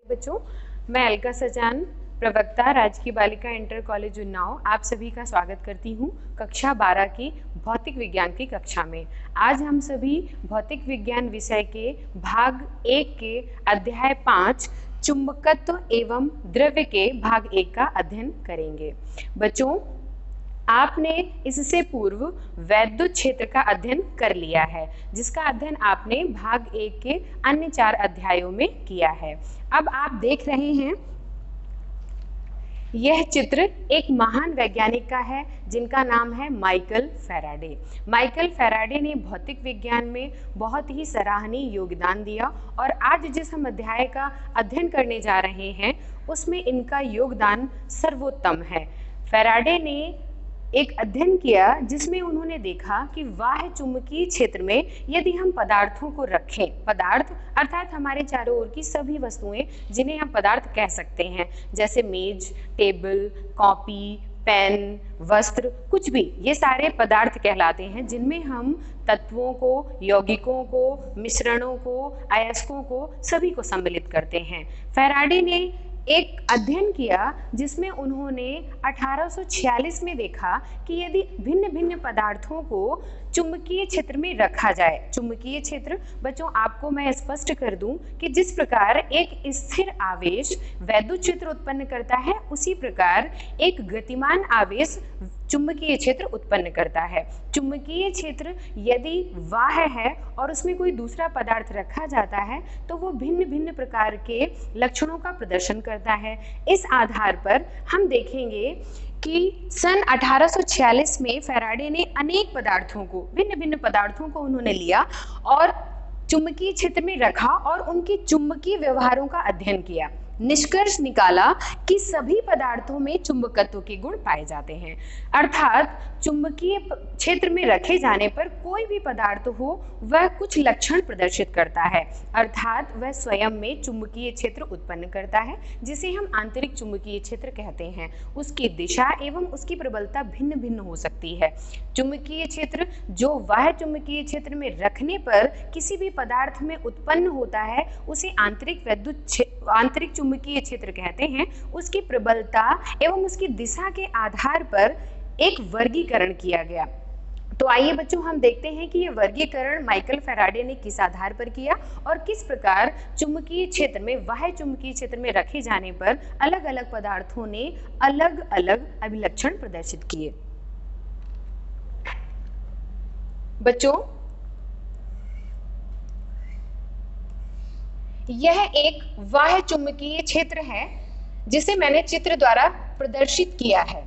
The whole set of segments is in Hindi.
बच्चों, मैं अलका सजान, प्रवक्ता राजकीय बालिका इंटर कॉलेज उन्नाव, आप सभी का स्वागत करती हूँ कक्षा 12 की भौतिक विज्ञान की कक्षा में। आज हम सभी भौतिक विज्ञान विषय के भाग 1 के अध्याय 5 चुंबकत्व एवं द्रव्य के भाग 1 का अध्ययन करेंगे। बच्चों, आपने इससे पूर्व वैद्युत क्षेत्र का अध्ययन कर लिया है, जिसका अध्ययन आपने भाग 1 के अन्य 4 अध्यायों में किया है। अब आप देख रहे हैं यह चित्र एक महान वैज्ञानिक का है जिनका नाम है माइकल फैराडे। माइकल फैराडे ने भौतिक विज्ञान में बहुत ही सराहनीय योगदान दिया और आज जिस हम अध्याय का अध्ययन करने जा रहे हैं उसमें इनका योगदान सर्वोत्तम है। फैराडे ने एक अध्ययन किया जिसमें उन्होंने देखा कि बाह्य चुंबकीय क्षेत्र में यदि हम पदार्थों को रखें, पदार्थ अर्थात हमारे चारों ओर की सभी वस्तुएं जिन्हें हम पदार्थ कह सकते हैं, जैसे मेज, टेबल, कॉपी, पेन, वस्त्र, कुछ भी, ये सारे पदार्थ कहलाते हैं जिनमें हम तत्वों को, यौगिकों को, मिश्रणों को, अयस्कों को, सभी को सम्मिलित करते हैं। फैराडे ने एक अध्ययन किया जिसमें उन्होंने 1846 में देखा कि यदि भिन्न भिन्न पदार्थों को चुंबकीय क्षेत्र में रखा जाए, चुंबकीय क्षेत्र बच्चों आपको मैं स्पष्ट कर दूं कि जिस प्रकार एक स्थिर आवेश वैद्युत क्षेत्र उत्पन्न करता है, उसी प्रकार एक गतिमान आवेश चुंबकीय क्षेत्र उत्पन्न करता है। चुंबकीय क्षेत्र यदि बाह्य है और उसमें कोई दूसरा पदार्थ रखा जाता है तो वो भिन्न भिन्न प्रकार के लक्षणों का प्रदर्शन करता है। इस आधार पर हम देखेंगे कि सन 1846 में फैराडे ने अनेक पदार्थों को, भिन्न भिन्न पदार्थों को उन्होंने लिया और चुंबकीय क्षेत्र में रखा और उनके चुंबकीय व्यवहारों का अध्ययन किया। निष्कर्ष निकाला कि सभी पदार्थों में चुंबकत्व के गुण पाए जाते हैं, अर्थात चुंबकीय क्षेत्र में रखे जाने पर कोई भी पदार्थ हो वह कुछ लक्षण प्रदर्शित करता है, अर्थात वह स्वयं में चुंबकीय क्षेत्र उत्पन्न करता है जिसे हम आंतरिक चुंबकीय क्षेत्र कहते हैं। उसकी दिशा एवं उसकी प्रबलता भिन्न भिन्न हो सकती है। चुंबकीय क्षेत्र जो बाह्य चुंबकीय क्षेत्र में रखने पर किसी भी पदार्थ में उत्पन्न होता है उसे आंतरिक चुंबकीय क्षेत्र कहते हैं। उसकी प्रबलता एवं उसकी दिशा के आधार पर एक वर्गीकरण किया गया। तो आइए बच्चों हम देखते हैं कि यह वर्गीकरण माइकल फैराडे ने किस आधार पर किया और किस प्रकार चुंबकीय क्षेत्र में, बाह्य चुंबकीय क्षेत्र में रखे जाने पर अलग अलग पदार्थों ने अलग अलग अभिलक्षण प्रदर्शित किए। बच्चों, यह एक बाह्य चुंबकीय क्षेत्र है जिसे मैंने चित्र द्वारा प्रदर्शित किया है।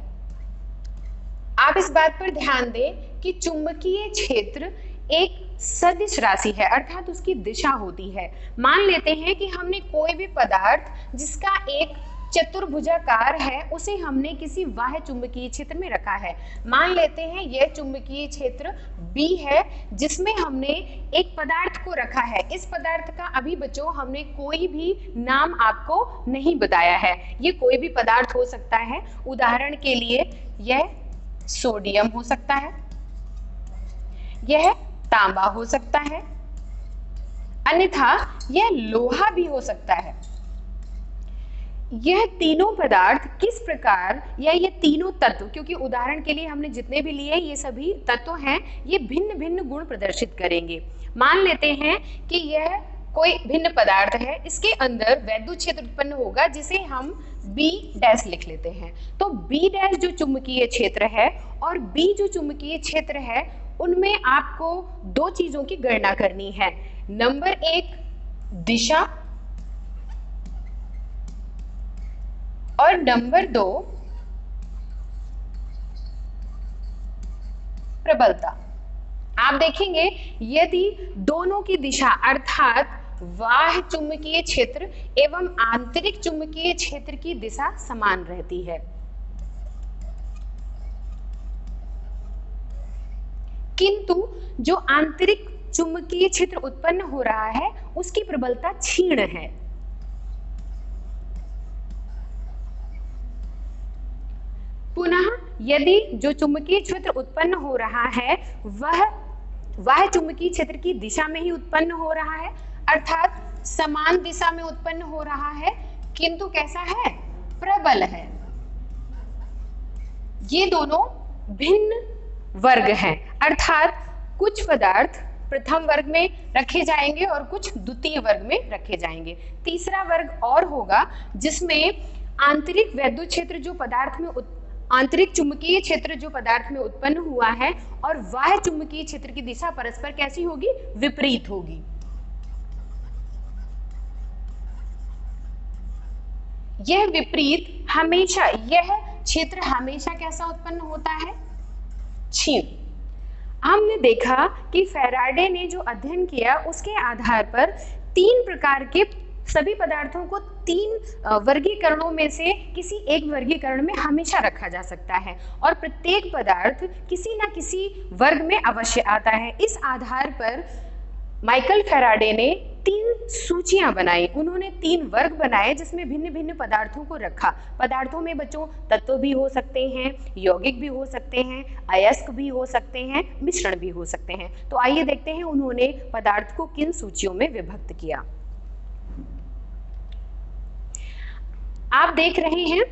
आप इस बात पर ध्यान दें कि चुंबकीय क्षेत्र एक सदिश राशि है, अर्थात उसकी दिशा होती है। मान लेते हैं कि हमने कोई भी पदार्थ जिसका एक चतुर्भुजाकार है उसे हमने किसी बाह्य चुंबकीय क्षेत्र में रखा है। मान लेते हैं यह चुंबकीय क्षेत्र B है जिसमें हमने एक पदार्थ को रखा है। इस पदार्थ का अभी बच्चों हमने कोई भी नाम आपको नहीं बताया है। ये कोई भी पदार्थ हो सकता है। उदाहरण के लिए यह सोडियम हो सकता है, यह तांबा हो सकता है, अन्यथा यह लोहा भी हो सकता है। यह तीनों पदार्थ किस प्रकार या ये तीनों तत्व, क्योंकि उदाहरण के लिए हमने जितने भी लिए ये सभी तत्व हैं, ये भिन्न भिन्न गुण प्रदर्शित करेंगे। मान लेते हैं कि यह कोई भिन्न पदार्थ है, इसके अंदर वैद्युत क्षेत्र उत्पन्न होगा जिसे हम B डैश लिख लेते हैं। तो B डैश जो चुंबकीय क्षेत्र है और B जो चुंबकीय क्षेत्र है उनमें आपको दो चीजों की गणना करनी है। नंबर 1 दिशा और नंबर 2 प्रबलता। आप देखेंगे यदि दोनों की दिशा अर्थात बाह्य चुंबकीय क्षेत्र एवं आंतरिक चुंबकीय क्षेत्र की दिशा समान रहती है, किंतु जो आंतरिक चुंबकीय क्षेत्र उत्पन्न हो रहा है उसकी प्रबलता क्षीण है। पुनः यदि जो चुंबकीय क्षेत्र उत्पन्न हो रहा है वह बाह्य चुंबकीय क्षेत्र की दिशा में ही उत्पन्न हो रहा है, अर्थात समान दिशा में उत्पन्न हो रहा है, किंतु कैसा है, प्रबल है। ये दोनों भिन्न वर्ग हैं, अर्थात कुछ पदार्थ प्रथम वर्ग में रखे जाएंगे और कुछ द्वितीय वर्ग में रखे जाएंगे। तीसरा वर्ग और होगा जिसमें आंतरिक वैद्युत क्षेत्र जो पदार्थ में आंतरिक चुंबकीय क्षेत्र जो पदार्थ में उत्पन्न हुआ है और बाह्य चुंबकीय क्षेत्र की दिशा परस्पर कैसी होगी, विपरीत होगी। यह विपरीत हमेशा, यह क्षेत्र हमेशा कैसा उत्पन्न होता है, क्षीण। हमने देखा कि फैराडे ने जो अध्ययन किया उसके आधार पर तीन प्रकार के सभी पदार्थों को तीन वर्गीकरणों में से किसी एक वर्गीकरण में हमेशा रखा जा सकता है और प्रत्येक पदार्थ किसी न किसी वर्ग में अवश्य आता है। इस आधार पर माइकल फैराडे ने तीन सूचियां बनाई, उन्होंने तीन वर्ग बनाए जिसमें भिन्न भिन्न पदार्थों को रखा। पदार्थों में बच्चों तत्व भी हो सकते हैं, यौगिक भी हो सकते हैं, अयस्क भी हो सकते हैं, मिश्रण भी हो सकते हैं। तो आइए देखते हैं उन्होंने पदार्थ को किन सूचियों में विभक्त किया। आप देख रहे हैं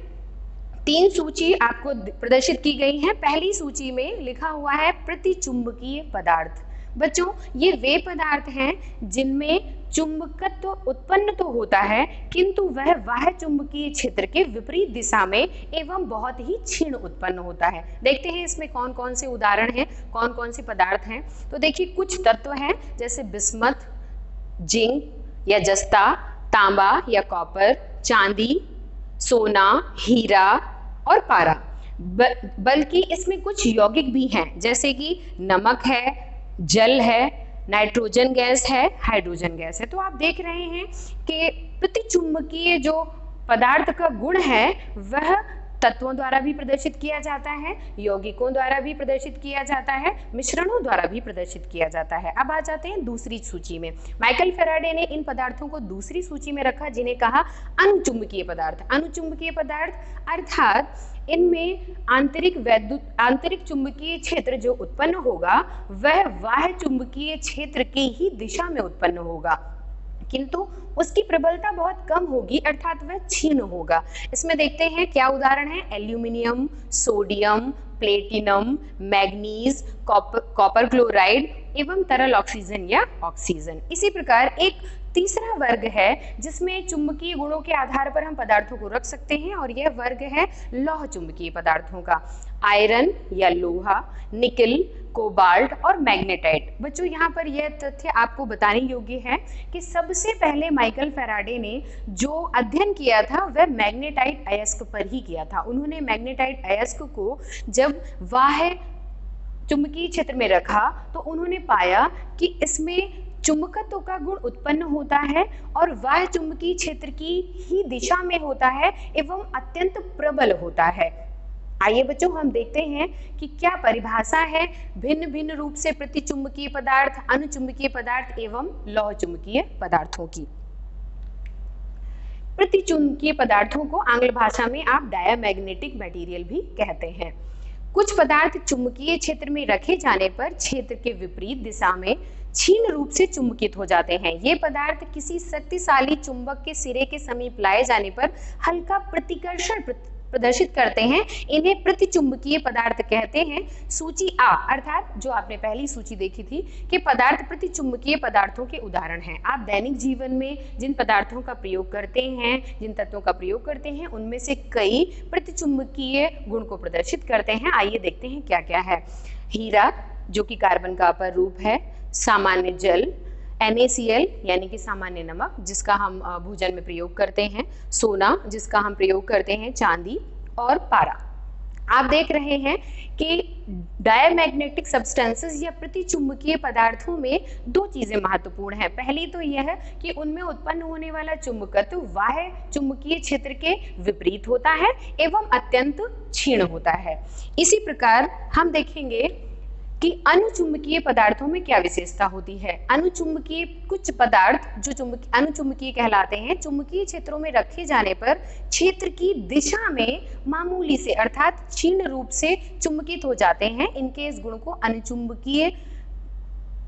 तीन सूची आपको प्रदर्शित की गई है। पहली सूची में लिखा हुआ है प्रतिचुंबकीय पदार्थ। बच्चों ये वे पदार्थ हैं जिनमें चुंबकत्व उत्पन्न तो होता है किंतु वह बाह्य चुंबकीय क्षेत्र के विपरीत दिशा में एवं बहुत ही क्षीण उत्पन्न होता है। देखते हैं इसमें कौन कौन से उदाहरण हैं, कौन कौन से पदार्थ हैं। तो देखिए कुछ तत्व हैं जैसे बिस्मथ, जिंक या जस्ता, तांबा या कॉपर, चांदी, सोना, हीरा और पारा। बल्कि इसमें कुछ यौगिक भी हैं जैसे कि नमक है, जल है, नाइट्रोजन गैस है, हाइड्रोजन गैस है। तो आप देख रहे हैं कि प्रतिचुंबकीय जो पदार्थ का गुण है वह तत्वों द्वारा भी प्रदर्शित किया जाता है, यौगिकों द्वारा भी प्रदर्शित किया जाता है, मिश्रणों द्वारा भी प्रदर्शित किया जाता है। अब आ जाते हैं दूसरी सूची में। माइकल फैराडे ने इन पदार्थों को दूसरी सूची में रखा जिन्हें कहा अनुचुंबकीय पदार्थ। अनुचुंबकीय पदार्थ अर्थात इनमें आंतरिक चुंबकीय क्षेत्र जो उत्पन्न होगा वह बाह्य चुंबकीय क्षेत्र की ही दिशा में उत्पन्न होगा किंतु उसकी प्रबलता बहुत कम होगी अर्थात वह क्षीण होगा। इसमें देखते हैं क्या उदाहरण है, aluminium, sodium, platinum, manganese, copper chloride एवं तरल ऑक्सीजन या ऑक्सीजन। इसी प्रकार एक तीसरा वर्ग है जिसमें चुंबकीय गुणों के आधार पर हम पदार्थों को रख सकते हैं और यह वर्ग है लौह चुंबकीय पदार्थों का। आयरन या लोहा, निकल, कोबाल्ट और मैग्नेटाइट। बच्चों यहाँ पर यह तथ्य आपको बताने योग्य है कि सबसे पहले माइकल फैराडे ने जो अध्ययन किया था वह मैग्नेटाइट अयस्क पर ही किया था। उन्होंने मैग्नेटाइट अयस्क को जब बाह्य चुंबकीय क्षेत्र में रखा तो उन्होंने पाया कि इसमें चुंबकत्व का गुण उत्पन्न होता है और बाह्य चुंबकीय क्षेत्र की ही दिशा में होता है एवं अत्यंत प्रबल होता है। आइए बच्चों हम देखते हैं कि क्या परिभाषा है भिन्न भिन्न रूप से प्रतिचुंबकीय पदार्थ, अनुचुंबकीय पदार्थ एवं लौह चुंबकीय पदार्थों की। प्रतिचुंबकीय पदार्थों को आंग्ल भाषा में आप डायामैग्नेटिक मटेरियल भी कहते हैं। कुछ पदार्थ चुंबकीय क्षेत्र में रखे जाने पर क्षेत्र के विपरीत दिशा में क्षीण रूप से चुंबकित हो जाते हैं। ये पदार्थ किसी शक्तिशाली चुंबक के सिरे के समीप लाए जाने पर हल्का प्रतिकर्षण प्रदर्शित करते हैं। इन्हें प्रतिचुंबकीय पदार्थ कहते हैं। सूची आ अर्थात जो आपने पहली सूची देखी थी कि पदार्थ प्रतिचुंबकीय पदार्थों के उदाहरण हैं। आप दैनिक जीवन में जिन पदार्थों का प्रयोग करते हैं, जिन तत्वों का प्रयोग करते हैं, उनमें से कई प्रतिचुंबकीय गुण को प्रदर्शित करते हैं। आइए देखते हैं क्या क्या है। हीरा जो कि कार्बन का अपर रूप है, सामान्य जल NaCl यानी कि सामान्य नमक जिसका हम भोजन में प्रयोग करते हैं, सोना जिसका हम प्रयोग करते हैं, चांदी और पारा। आप देख रहे हैं कि डायमैग्नेटिक सब्सटेंसेस या प्रतिचुंबकीय पदार्थों में दो चीजें महत्वपूर्ण हैं। पहली तो यह है कि उनमें उत्पन्न होने वाला चुंबकत्व बाह्य चुंबकीय क्षेत्र के विपरीत होता है एवं अत्यंत क्षीण होता है। इसी प्रकार हम देखेंगे कि अनुचुंबकीय पदार्थों में क्या विशेषता होती है। अनुचुंबकीय कुछ पदार्थ जो अनुचुंबकीय कहलाते हैं, चुंबकीय क्षेत्रों में रखे जाने पर क्षेत्र की दिशा में मामूली से अर्थात क्षीण रूप से चुंबकित हो जाते हैं। इनके इस गुण को अनुचुंबकीय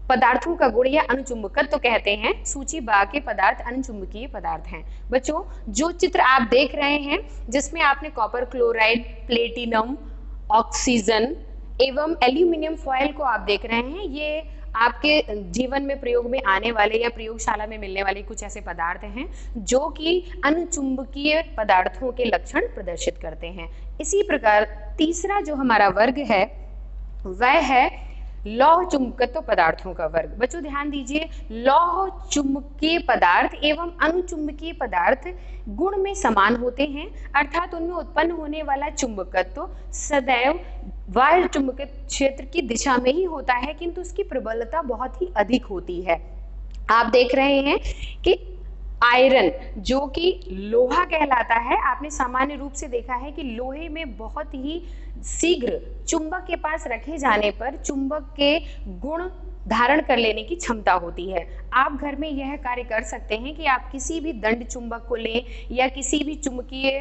पदार्थों का गुण या अनुचुंबकत्व तो कहते हैं। सूची बा के पदार्थ अनुचुंबकीय पदार्थ हैं। बच्चों, जो चित्र आप देख रहे हैं जिसमें आपने कॉपर क्लोराइड, प्लेटिनम, ऑक्सीजन एवं एल्यूमिनियम फॉयल को आप देख रहे हैं, ये आपके जीवन में प्रयोग में आने वाले या प्रयोगशाला में मिलने वाले कुछ ऐसे पदार्थ हैं जो कि अनुचुंबकीय पदार्थों के लक्षण प्रदर्शित करते हैं। इसी प्रकार तीसरा जो हमारा वर्ग है वह है लौह चुंबकत्व पदार्थों का वर्ग। बच्चों ध्यान दीजिए, लौह चुंबकीय पदार्थ एवं अनुचुंबकीय पदार्थ गुण में समान होते हैं, अर्थात उनमें उत्पन्न होने वाला चुंबकत्व सदैव बाह्य चुंबकीय क्षेत्र की दिशा में ही होता है, किंतु उसकी प्रबलता बहुत ही अधिक होती है। आप देख रहे हैं कि आयरन जो कि लोहा कहलाता है, आपने सामान्य रूप से देखा है कि लोहे में बहुत ही शीघ्र चुंबक के पास रखे जाने पर चुंबक के गुण धारण कर लेने की क्षमता होती है। आप घर में यह कार्य कर सकते हैं कि आप किसी भी दंड चुंबक को लें या किसी भी चुंबकीय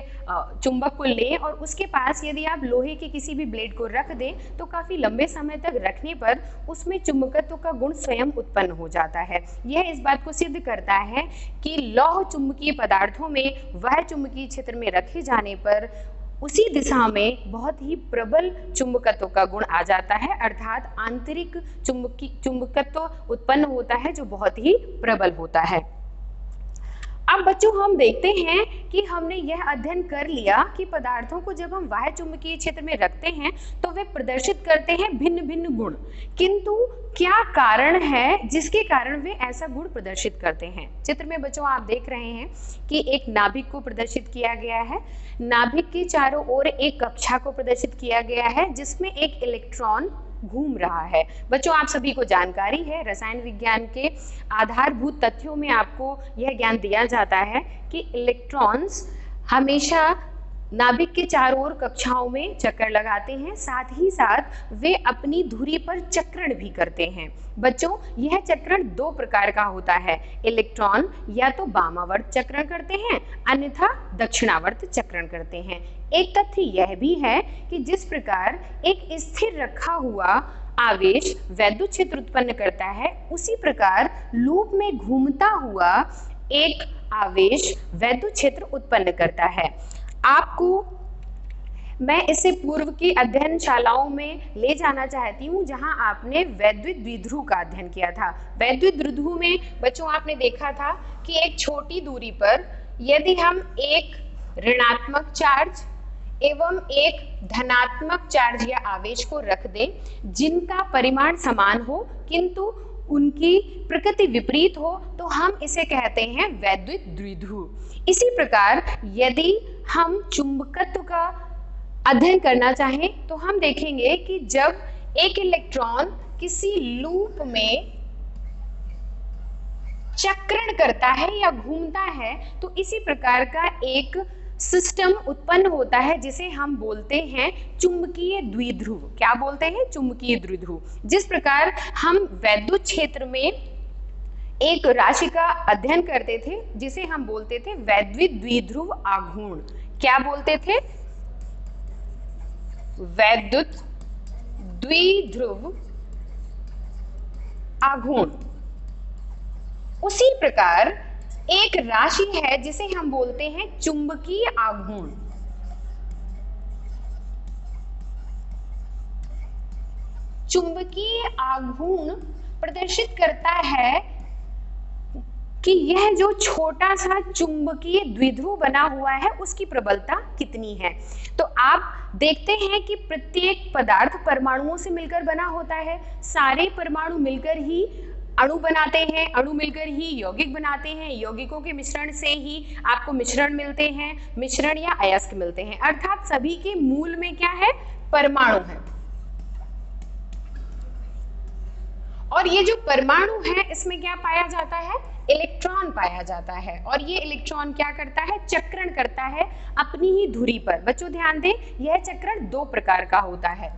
चुंबक को लें और उसके पास यदि आप लोहे के किसी भी ब्लेड को रख दें तो काफी लंबे समय तक रखने पर उसमें चुंबकत्व का गुण स्वयं उत्पन्न हो जाता है। यह इस बात को सिद्ध करता है कि लौह चुंबकीय पदार्थों में वह चुंबकीय क्षेत्र में रखे जाने पर उसी दिशा में बहुत ही प्रबल चुंबकत्व का गुण आ जाता है, अर्थात आंतरिक चुंबकत्व उत्पन्न होता है जो बहुत ही प्रबल होता है। अब बच्चों हम देखते हैं कि हमने यह अध्ययन कर लिया कि पदार्थों को जब हम बाह्य चुंबकीय क्षेत्र में रखते हैं तो वे प्रदर्शित करते हैं भिन्न भिन्न गुण, किंतु क्या कारण है जिसके कारण वे ऐसा गुण प्रदर्शित करते हैं। चित्र में बच्चों आप देख रहे हैं कि एक नाभिक को प्रदर्शित किया गया है। नाभिक के चारों ओर एक कक्षा को प्रदर्शित किया गया है जिसमें एक इलेक्ट्रॉन घूम रहा है। बच्चों आप सभी को जानकारी है, रसायन विज्ञान के आधारभूत तथ्यों में आपको यह ज्ञान दिया जाता है कि इलेक्ट्रॉन्स हमेशा नाभिक के चारों ओर कक्षाओं में चक्कर लगाते हैं, साथ ही साथ वे अपनी धुरी पर चक्रण भी करते हैं। बच्चों यह चक्रण दो प्रकार का होता है, इलेक्ट्रॉन या तो वामावर्त चक्रण करते हैं अन्यथा दक्षिणावर्त चक्रण करते हैं। एक तथ्य यह भी है कि जिस प्रकार एक स्थिर रखा हुआ आवेश वैद्युत क्षेत्र उत्पन्न करता है, उसी प्रकार लूप में घूमता हुआ एक आवेश वैद्युत क्षेत्र उत्पन्न करता है। आपको मैं इससे पूर्व की अध्ययनशालाओं में ले जाना चाहती हूँ जहां आपने वैद्युत द्विध्रुव का अध्ययन किया था। वैद्युत द्विध्रुव में बच्चों आपने देखा था कि एक छोटी दूरी पर यदि हम एक ऋणात्मक चार्ज एवं एक धनात्मक चार्ज या आवेश को रख दें जिनका परिमाण समान हो किंतु उनकी प्रकृति विपरीत हो तो हम इसे कहते हैं वैद्युत द्विध्रुव। इसी प्रकार यदि हम चुंबकत्व का अध्ययन करना चाहें तो हम देखेंगे कि जब एक इलेक्ट्रॉन किसी लूप में चक्रण करता है या घूमता है तो इसी प्रकार का एक सिस्टम उत्पन्न होता है जिसे हम बोलते हैं चुंबकीय द्विध्रुव। क्या बोलते हैं? चुंबकीय द्विध्रुव। जिस प्रकार हम वैद्युत क्षेत्र में एक राशि का अध्ययन करते थे जिसे हम बोलते थे वैद्युत द्विध्रुव आघूर्ण। क्या बोलते थे? वैद्युत द्विध्रुव आघूर्ण। उसी प्रकार एक राशि है जिसे हम बोलते हैं चुंबकीय आघूर्ण। चुंबकीय आघूर्ण प्रदर्शित करता है कि यह जो छोटा सा चुंबकीय द्विध्रुव बना हुआ है उसकी प्रबलता कितनी है। तो आप देखते हैं कि प्रत्येक पदार्थ परमाणुओं से मिलकर बना होता है। सारे परमाणु मिलकर ही अणु बनाते हैं, अणु मिलकर ही यौगिक बनाते हैं, यौगिकों के मिश्रण से ही आपको मिश्रण मिलते हैं, मिश्रण या अयस्क मिलते हैं। अर्थात सभी के मूल में क्या है? परमाणु है। और ये जो परमाणु है इसमें क्या पाया जाता है? इलेक्ट्रॉन पाया जाता है। और ये इलेक्ट्रॉन क्या करता है? चक्रण करता है अपनी ही धुरी पर। बच्चों ध्यान दें, यह चक्रण दो प्रकार का होता है।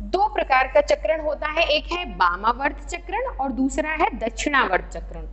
दो प्रकार का चक्रण होता है, एक है वामावर्त चक्रण और दूसरा है दक्षिणावर्त चक्रण।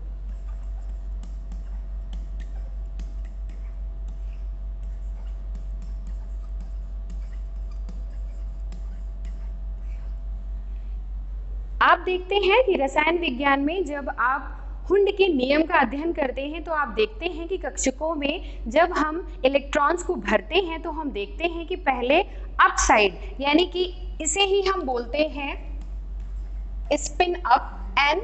आप देखते हैं कि रसायन विज्ञान में जब आप हुंड के नियम का अध्ययन करते हैं तो आप देखते हैं कि कक्षकों में जब हम इलेक्ट्रॉन्स को भरते हैं तो हम देखते हैं कि पहले अप साइड, यानी कि इसे ही हम बोलते हैं spin up and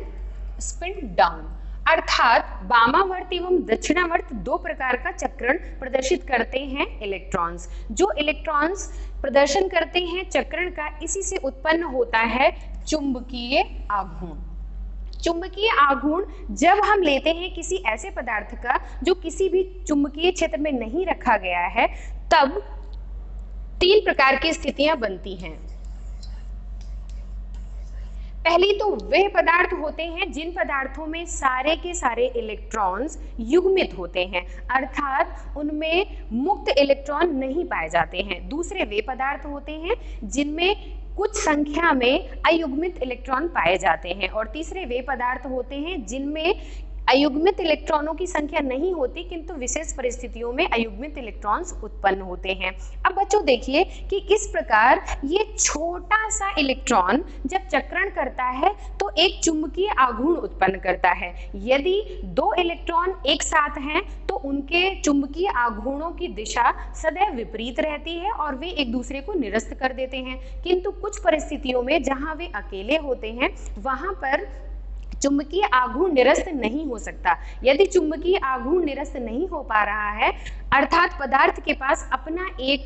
spin down, अर्थात वामावर्त एवं दक्षिणावर्त दो प्रकार का चक्रण प्रदर्शित करते हैं इलेक्ट्रॉन्स। जो इलेक्ट्रॉन्स प्रदर्शन करते हैं चक्रण का, इसी से उत्पन्न होता है चुंबकीय आघूर्ण। चुंबकीय आघूर्ण जब हम लेते हैं किसी ऐसे पदार्थ का जो किसी भी चुंबकीय क्षेत्र में नहीं रखा गया है, तब तीन प्रकार की स्थितियां बनती हैं। पहली तो वे पदार्थ होते हैं जिन पदार्थों में सारे के सारे इलेक्ट्रॉन्स युग्मित होते हैं, अर्थात उनमें मुक्त इलेक्ट्रॉन नहीं पाए जाते हैं। दूसरे वे पदार्थ होते हैं जिनमें कुछ संख्या में अयुग्मित इलेक्ट्रॉन पाए जाते हैं, और तीसरे वे पदार्थ होते हैं जिनमें अयुग्मित इलेक्ट्रॉनों की संख्या नहीं होती किंतु विशेष परिस्थितियों में अयुग्मित इलेक्ट्रॉन्स उत्पन्न होते हैं। अब बच्चों देखिए कि किस प्रकार ये छोटा सा इलेक्ट्रॉन जब चक्रण करता है तो एक चुंबकीय आघूर्ण उत्पन्न करता है। यदि दो इलेक्ट्रॉन एक साथ हैं तो उनके चुंबकीय आघूर्णों की दिशा सदैव विपरीत रहती है और वे एक दूसरे को निरस्त कर देते हैं, किंतु कुछ परिस्थितियों में जहां वे अकेले होते हैं वहां पर चुंबकीय आघूर्ण निरस्त नहीं हो सकता। यदि चुंबकीय आघूर्ण निरस्त नहीं हो पा रहा है, अर्थात पदार्थ के पास अपना एक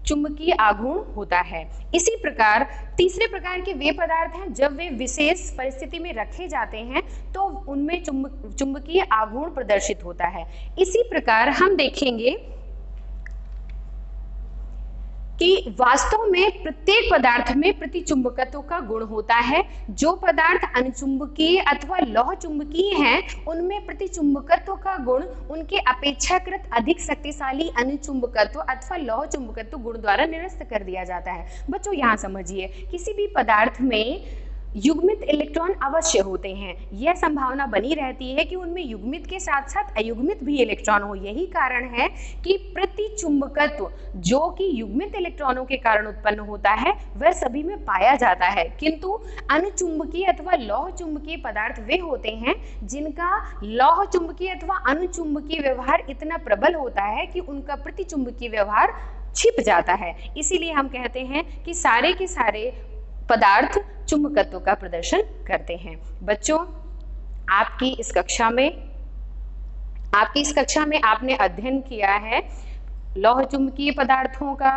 चुंबकीय आघूर्ण होता है। इसी प्रकार तीसरे प्रकार के वे पदार्थ हैं जब वे विशेष परिस्थिति में रखे जाते हैं तो उनमें चुंबकीय आघूर्ण प्रदर्शित होता है। इसी प्रकार हम देखेंगे कि वास्तव में प्रत्येक पदार्थ में प्रतिचुंबकत्व का गुण होता है। जो पदार्थ अनुचुंबकीय अथवा लौह चुंबकीय हैं, उनमें प्रतिचुंबकत्व का गुण उनके अपेक्षाकृत अधिक शक्तिशाली अनुचुंबकत्व अथवा लौह चुंबकत्व गुण द्वारा निरस्त कर दिया जाता है। बच्चों यहाँ समझिए, किसी भी पदार्थ में युग्मित इलेक्ट्रॉन अवश्य होते हैं। यह संभावना बनी रहती है कि उनमें युग्मित के साथ साथ अयुग्मित भी इलेक्ट्रॉन हो। यही कारण है कि प्रतिचुंबकत्व जो कि युग्मित इलेक्ट्रॉनों के कारण उत्पन्न होता है वह सभी में पाया जाता है, किंतु अनुचुंबकीय अथवा लौह चुंबकीय पदार्थ वे होते हैं जिनका लौह चुंबकीय अथवा अनुचुंबकीय व्यवहार इतना प्रबल होता है कि उनका प्रतिचुंबकीय व्यवहार छिप जाता है। इसीलिए हम कहते हैं कि सारे के सारे पदार्थ चुंबकत्व का प्रदर्शन करते हैं। बच्चों, आपकी इस कक्षा में आपने अध्ययन किया है लौह चुंबकीय पदार्थों का,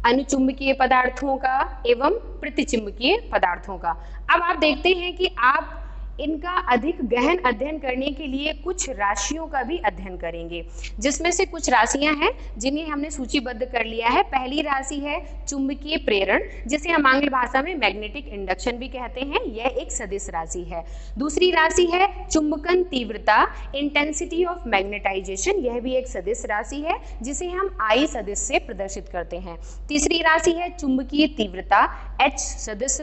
अनुचुंबकीय पदार्थों का एवं प्रतिचुंबकीय पदार्थों का। अब आप देखते हैं कि आप इनका अधिक गहन अध्ययन करने के लिए कुछ राशियों का भी अध्ययन करेंगे, जिसमें से कुछ राशियां हैं जिन्हें हमने सूचीबद्ध कर लिया है। पहली राशि है चुंबकीय प्रेरण, जिसे हम आंग्ल भाषा में मैग्नेटिक इंडक्शन भी कहते हैं। यह एक सदिश राशि है। दूसरी राशि है चुंबकन तीव्रता, इंटेंसिटी ऑफ मैग्नेटाइजेशन। यह भी एक सदिश राशि है जिसे हम आई सदिश से प्रदर्शित करते हैं। तीसरी राशि है चुंबकीय तीव्रता, एच सदिश,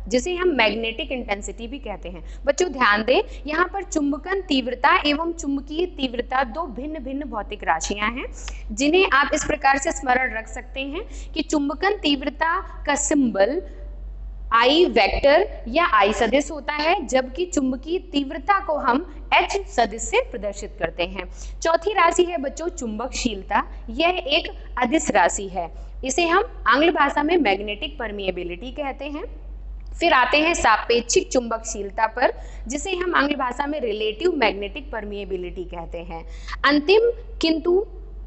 जिसे हम मैग्नेटिक इंटेंसिटी भी कहते हैं। बच्चों ध्यान दें, यहाँ पर चुंबकन तीव्रता एवं चुंबकीय तीव्रता दो भिन्न भिन्न भौतिक राशियां हैं जिन्हें आप इस प्रकार से स्मरण रख सकते हैं कि चुंबकन तीव्रता का सिंबल आई वेक्टर या आई सदिश होता है, जबकि चुंबकीय तीव्रता को हम एच सदिश से प्रदर्शित करते हैं। चौथी राशि है बच्चों चुंबकशीलता। यह एक अदिश राशि है, इसे हम आंग्ल भाषा में मैग्नेटिक परमिएबिलिटी कहते हैं। फिर आते हैं सापेक्षिक चुंबकशीलता पर, जिसे हम आंग्ल भाषा में रिलेटिव मैग्नेटिक परमिएबिलिटी कहते हैं। अंतिम किंतु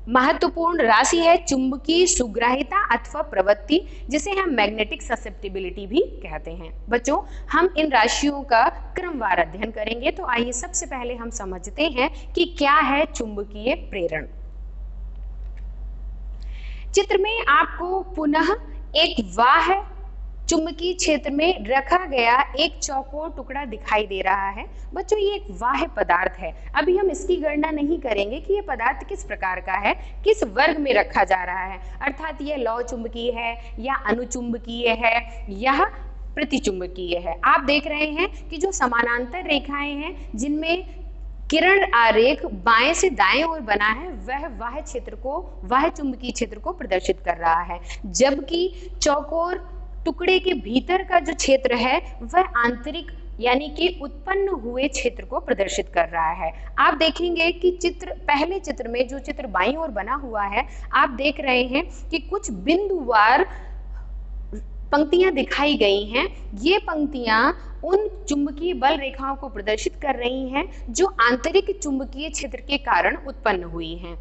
महत्वपूर्ण राशि है चुंबकीय सुग्राहिता अथवा प्रवृत्ति, जिसे हम मैग्नेटिक ससेप्टिबिलिटी भी कहते हैं। बच्चों, हम इन राशियों का क्रमवार अध्ययन करेंगे। तो आइए सबसे पहले हम समझते हैं कि क्या है चुंबकीय प्रेरण। चित्र में आपको पुनः एक वाह चुंबकीय क्षेत्र में रखा गया एक चौकोर टुकड़ा दिखाई दे रहा है। बच्चों, ये एक वाह्य पदार्थ है। अभी हम इसकी गणना नहीं करेंगे कि ये पदार्थ किस प्रकार का है, किस वर्ग में रखा जा रहा है, अर्थात यह लौह चुंबकीय है या अनुचुंबकीय है या प्रतिचुंबकीय है। आप देख रहे हैं कि जो समानांतर रेखाएं हैं जिनमें किरण आरेख बाएं से दाएं ओर बना है, वह वाह्य चुंबकीय क्षेत्र को प्रदर्शित कर रहा है, जबकि चौकोर टुकड़े के भीतर का जो क्षेत्र है वह आंतरिक यानी कि उत्पन्न हुए क्षेत्र को प्रदर्शित कर रहा है। आप देखेंगे कि पहले चित्र में जो चित्र बाईं ओर बना हुआ है, आप देख रहे हैं कि कुछ बिंदुवार पंक्तियां दिखाई गई हैं। ये पंक्तियां उन चुंबकीय बल रेखाओं को प्रदर्शित कर रही हैं जो आंतरिक चुंबकीय क्षेत्र के कारण उत्पन्न हुई हैं,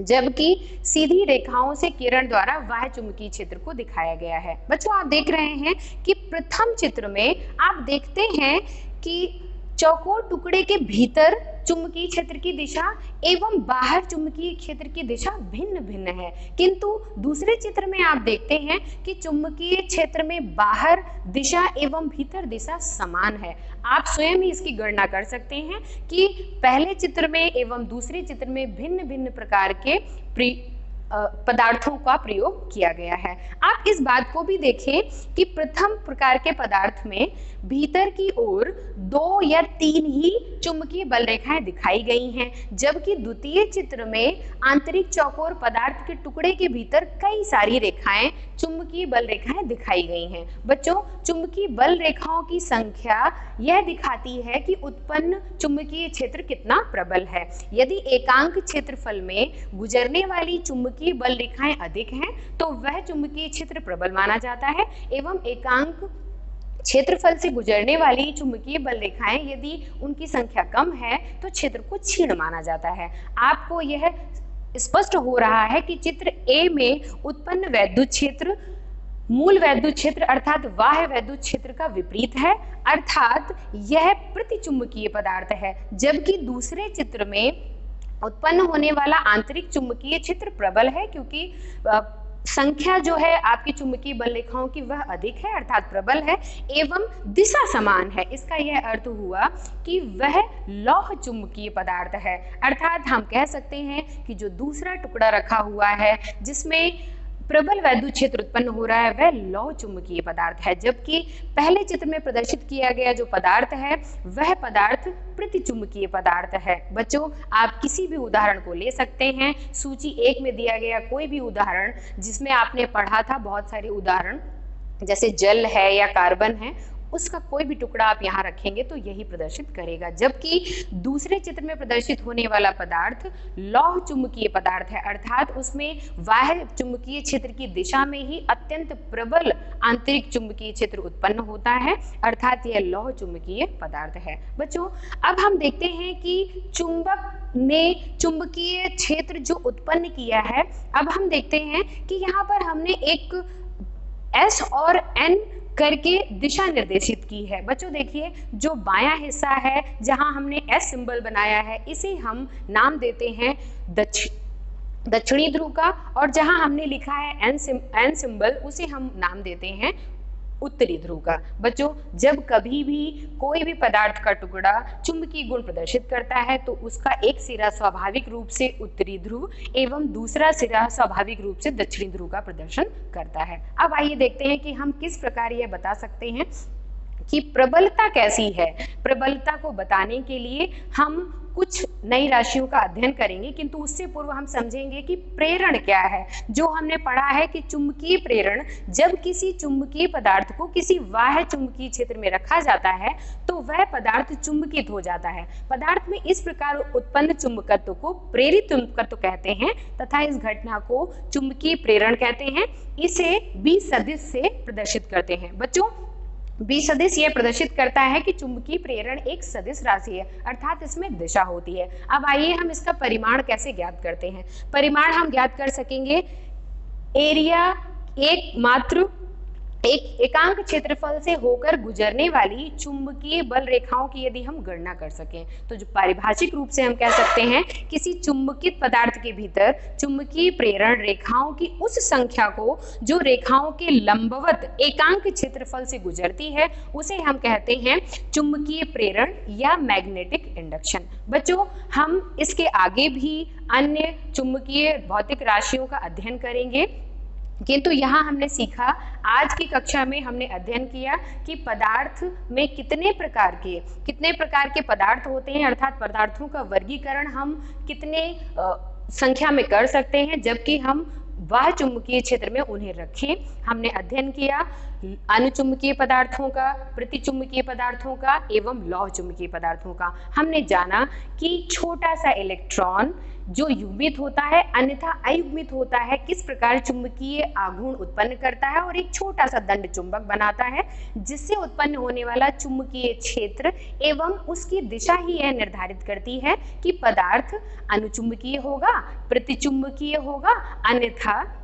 जबकि सीधी रेखाओं से किरण द्वारा बाह्य चुंबकीय क्षेत्र को दिखाया गया है। बच्चों, आप देख रहे हैं कि प्रथम चित्र में आप देखते हैं कि चौकोर टुकड़े के भीतर चुंबकीय क्षेत्र की दिशा एवं बाहर चुंबकीय क्षेत्र की दिशा भिन्न भिन्न है, किंतु दूसरे चित्र में आप देखते हैं कि चुंबकीय क्षेत्र में बाहर दिशा एवं भीतर दिशा समान है। आप स्वयं ही इसकी गणना कर सकते हैं कि पहले चित्र में एवं दूसरे चित्र में भिन्न भिन्न प्रकार के पदार्थों का प्रयोग किया गया है। आप इस बात को भी देखें कि प्रथम प्रकार के पदार्थ में भीतर की ओर 2 या 3 ही चुंबकीय बल रेखाएं दिखाई गई हैं, जबकि द्वितीय चित्र में आंतरिक चौकोर पदार्थ के टुकड़े के भीतर कई सारी रेखाएं चुंबकीय बल रेखाएं दिखाई गई हैं। बच्चों, चुंबकीय बल रेखाओं की संख्या यह दिखाती है कि उत्पन्न चुंबकीय क्षेत्र कितना प्रबल है। यदि एकांक क्षेत्रफल में गुजरने वाली चुंबकीय बल रेखाएं अधिक हैं तो वह चुंबकीय क्षेत्र प्रबल माना जाता है, एवं एकांक क्षेत्रफल से गुजरने वाली चुंबकीय बल रेखाएं यदि उनकी संख्या कम है तो क्षेत्र को क्षीण माना जाता है। आपको यह स्पष्ट हो रहा है कि चित्र ए में उत्पन्न वैद्युत क्षेत्र मूल वैद्युत क्षेत्र अर्थात बाह्य वैद्युत क्षेत्र का विपरीत है, अर्थात यह प्रतिचुंबकीय पदार्थ है, जबकि दूसरे चित्र में उत्पन्न होने वाला आंतरिक चुंबकीय क्षेत्र प्रबल है, क्योंकि संख्या जो है आपकी चुंबकीय बल रेखाओं की वह अधिक है अर्थात प्रबल है, एवं दिशा समान है। इसका यह अर्थ हुआ कि वह लौह चुंबकीय पदार्थ है, अर्थात हम कह सकते हैं कि जो दूसरा टुकड़ा रखा हुआ है जिसमें प्रबल वैद्युत क्षेत्र उत्पन्न हो रहा है वह लौह चुंबकीय पदार्थ है, जबकि पहले चित्र में प्रदर्शित किया गया जो पदार्थ है वह पदार्थ प्रतिचुंबकीय पदार्थ है। बच्चों, आप किसी भी उदाहरण को ले सकते हैं, सूची 1 में दिया गया कोई भी उदाहरण जिसमें आपने पढ़ा था, बहुत सारे उदाहरण जैसे जल है या कार्बन है, उसका कोई भी टुकड़ा आप यहाँ रखेंगे तो यही प्रदर्शित करेगा, जबकि दूसरे चित्र में प्रदर्शित होने वाला पदार्थ लौह चुंबकीय पदार्थ है, अर्थात उसमें बाह्य चुंबकीय क्षेत्र की दिशा में ही अत्यंत प्रबल आंतरिक चुंबकीय क्षेत्र उत्पन्न होता है, अर्थात यह लौह चुंबकीय पदार्थ है। बच्चों, अब हम देखते हैं कि चुंबक ने चुंबकीय क्षेत्र जो उत्पन्न किया है, अब हम देखते हैं कि यहाँ पर हमने एक S और N करके दिशा निर्देशित की है। बच्चों देखिए, जो बायां हिस्सा है जहां हमने S सिंबल बनाया है इसे हम नाम देते हैं दक्षिणी ध्रुव का, और जहां हमने लिखा है N सिंबल उसे हम नाम देते हैं उत्तरी ध्रुव का। बच्चों, जब कभी भी कोई भी पदार्थ का टुकड़ा चुंबकीय गुण प्रदर्शित करता है तो उसका एक सिरा स्वाभाविक रूप से उत्तरी ध्रुव एवं दूसरा सिरा स्वाभाविक रूप से दक्षिणी ध्रुव का प्रदर्शन करता है। अब आइए देखते हैं कि हम किस प्रकार यह बता सकते हैं कि प्रबलता कैसी है। प्रबलता को बताने के लिए हम कुछ नई राशियों का अध्ययन करेंगे, किंतु उससे पूर्व हम समझेंगे कि प्रेरण क्या है। जो हमने पढ़ा है कि चुंबकीय प्रेरण, जब किसी चुंबकीय पदार्थ को किसी बाह्य चुंबकीय क्षेत्र में रखा जाता है तो वह पदार्थ चुंबकित हो जाता है। पदार्थ में इस प्रकार उत्पन्न चुंबकत्व को प्रेरित चुंबकत्व कहते हैं तथा इस घटना को चुंबकीय प्रेरण कहते हैं। इसे बी सदिश से प्रदर्शित करते हैं। बच्चों, बी सदिश यह प्रदर्शित करता है कि चुंबकीय प्रेरण एक सदिश राशि है, अर्थात इसमें दिशा होती है। अब आइए हम इसका परिमाण कैसे ज्ञात करते हैं। परिमाण हम ज्ञात कर सकेंगे एरिया एक एकांक क्षेत्रफल से होकर गुजरने वाली चुंबकीय बल रेखाओं की यदि हम गणना कर सकें तो जो पारिभाषिक रूप से हम कह सकते हैं किसी चुंबकित पदार्थ के भीतर चुंबकीय प्रेरण रेखाओं की उस संख्या को जो रेखाओं के लंबवत एकांक क्षेत्रफल से गुजरती है उसे हम कहते हैं चुंबकीय प्रेरण या मैग्नेटिक इंडक्शन। बच्चों, हम इसके आगे भी अन्य चुंबकीय भौतिक राशियों का अध्ययन करेंगे, किंतु यहाँ हमने सीखा, आज की कक्षा में हमने अध्ययन किया कि पदार्थ में कितने प्रकार के पदार्थ होते हैं, अर्थात पदार्थों का वर्गीकरण हम कितने संख्या में कर सकते हैं, जबकि हम वह चुंबकीय क्षेत्र में उन्हें रखें। हमने अध्ययन किया अनुचुंबकीय पदार्थों का, प्रतिचुंबकीय पदार्थों का एवं लौह चुंबकीय पदार्थों का। हमने जाना कि छोटा सा इलेक्ट्रॉन जो युग्मित होता है अन्यथा अयुग्मित होता है, किस प्रकार चुंबकीय आघूर्ण उत्पन्न करता है और एक छोटा सा दंड चुंबक बनाता है, जिससे उत्पन्न होने वाला चुंबकीय क्षेत्र एवं उसकी दिशा ही यह निर्धारित करती है कि पदार्थ अनुचुंबकीय होगा, प्रतिचुंबकीय होगा, अन्यथा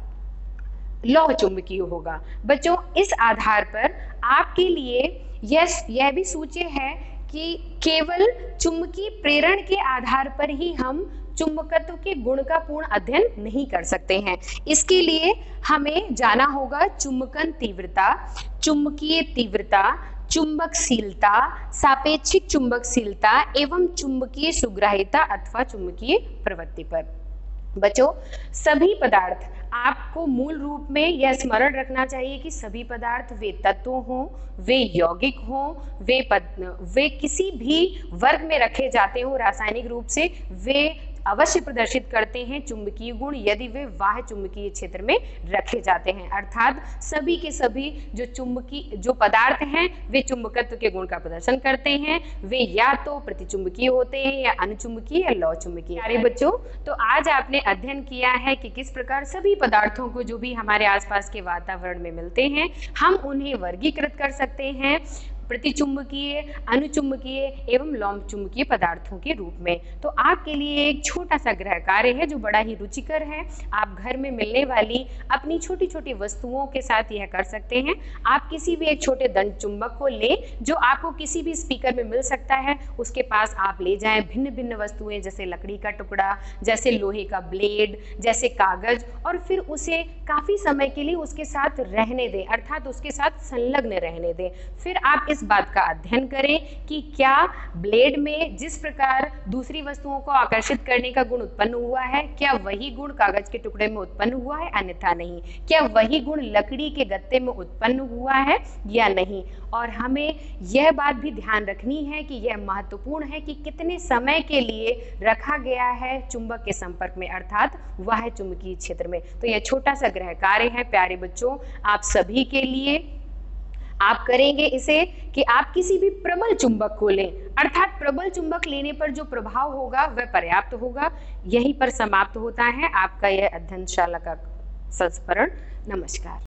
लौह चुंबकीय होगा। बच्चों, इस आधार पर आपके लिए यह भी सूच्य है कि केवल चुंबकीय प्रेरण के आधार पर ही हम चुंबकत्व के गुण का पूर्ण अध्ययन नहीं कर सकते हैं। इसके लिए हमें जाना होगा चुंबकन तीव्रता, चुंबकीय तीव्रता, चुंबकशीलता, सापेक्षिक चुंबकशीलता एवं चुंबकीय सुग्राह्यता अथवा चुंबकीय प्रवृत्ति पर। बच्चों, सभी पदार्थ, आपको मूल रूप में यह स्मरण रखना चाहिए कि सभी पदार्थ वे तत्व हों, वे यौगिक हों, वे किसी भी वर्ग में रखे जाते हों रासायनिक रूप से, वे अवश्य प्रदर्शित करते हैं चुंबकीय गुण यदि वे बाह्य चुंबकीय क्षेत्र में रखे जाते हैं। अर्थात सभी के सभी जो पदार्थ हैं वे चुंबकत्व के गुण का प्रदर्शन करते हैं। वे या तो प्रतिचुंबकीय होते हैं या अनुचुंबकीय या लौह चुंबकीय। प्यारे बच्चों, तो आज आपने अध्ययन किया है कि किस प्रकार सभी पदार्थों को जो भी हमारे आसपास के वातावरण में मिलते हैं हम उन्हें वर्गीकृत कर सकते हैं प्रतिचुंबकीय, अनुचुंबकीय एवं लौह चुंबकीय पदार्थों के रूप में। तो आपके लिए एक छोटा सा गृह कार्य है जो बड़ा ही रुचिकर है। आप घर में मिलने वाली अपनी छोटी छोटी वस्तुओं के साथ यह कर सकते हैं। आप किसी भी एक छोटे दंड चुंबक को लें जो आपको किसी भी स्पीकर में मिल सकता है, उसके पास आप ले जाएं भिन्न भिन्न वस्तुएं जैसे लकड़ी का टुकड़ा, जैसे लोहे का ब्लेड, जैसे कागज, और फिर उसे काफी समय के लिए उसके साथ रहने दें, अर्थात उसके साथ संलग्न रहने दें। फिर आप इस बात का अध्ययन करें कि क्या ब्लेड में जिस प्रकार दूसरी वस्तुओं को आकर्षित करने का गुण उत्पन्न हुआ है, क्या वही गुण कागज के टुकड़े में उत्पन्न हुआ है, अन्यथा नहीं। क्या वही गुण लकड़ी के गत्ते में उत्पन्न हुआ है या नहीं। और हमें यह बात भी ध्यान रखनी है कि यह महत्वपूर्ण है कि कितने समय के लिए रखा गया है चुंबक के संपर्क में, अर्थात वह चुंबकीय क्षेत्र में। तो यह छोटा सा गृह कार्य है प्यारे बच्चों आप सभी के लिए। आप करेंगे इसे कि आप किसी भी प्रबल चुंबक को लें, अर्थात प्रबल चुंबक लेने पर जो प्रभाव होगा वह पर्याप्त होगा। यहीं पर समाप्त होता है आपका यह अध्ययनशाला का संस्मरण। नमस्कार।